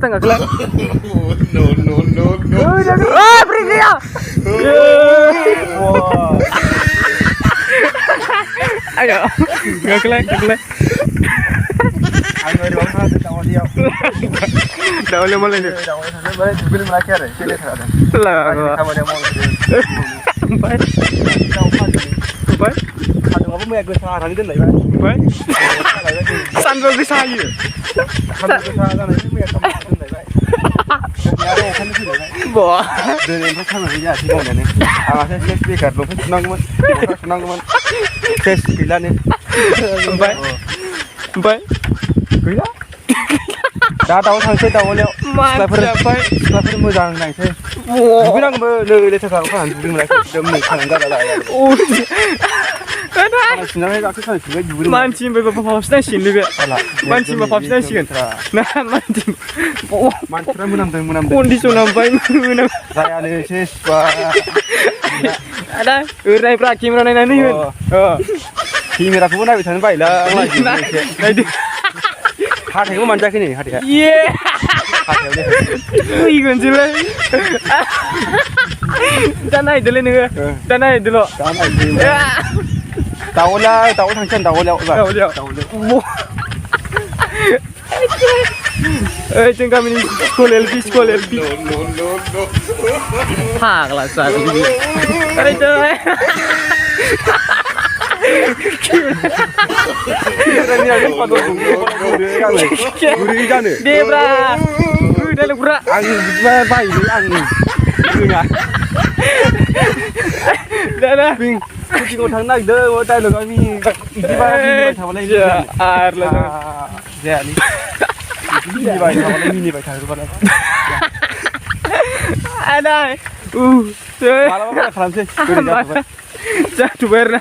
tengah kelak. No. Oh, berhenti ya. Ayo, nggak kelak. Ang dari bawah sana tahu dia. Dah boleh boleh ni. Dah boleh sana boleh jubil melaki ada. Sini sana. Lah, Sama dia mau. baik. Tahu kan. Baik. Ada apa mau gue sana ni dan lagi. Baik. Sambil bisa ya. Sambil ke sana ni mau kamu dan lagi. Nyari kan sini lagi. Boh. Dan yang sana ni ya sih kau ni. Awak saya speaker lu pun senang kan. Ses bila ni. Baik. Baik. Gila. Dah tahu थांसै दावलियाव सिख्लाफोर मोजां नायसै दुगैनांगौबो नै लेथ्रा खालाम दुगैनो मोनाखै दोमनै खानानै गालालाय सिननानै गाखो खानाय दुगैनो मानसि होनबाय फावसिनांसिगोन बे मानसि होनबा फावसिनांसिगोन ना मानसिफ्रा मोनामदों कन्डिसन ओमफ्राय मोनाम जायानो सेस बा आदा ओरैफ्रा केमेरा नायनानै होन केमेराखौबो नायबाय थानो बायोला नायदो हाथायखौ मानजाखै नै हाथाया ये हाथायाव फैगोनसैलै दा नायदोलै नोङो दा नायदोल' दावलाव थांसै दावलाव ओइ जों गामिनि स्कुल एलपि फाग्ला जागोन ओरै देब्रा दालायग्रा आं बिदिबा बायोलै आं रोङा दाना कुचिंआव थांनो नागिरदों डायलगा बिदिबा मिनिबाय थाबालाय जायालै मिनिबाय थाग्रोबालाय आदा मालाबा खालामसै जाथ'बाय आरोना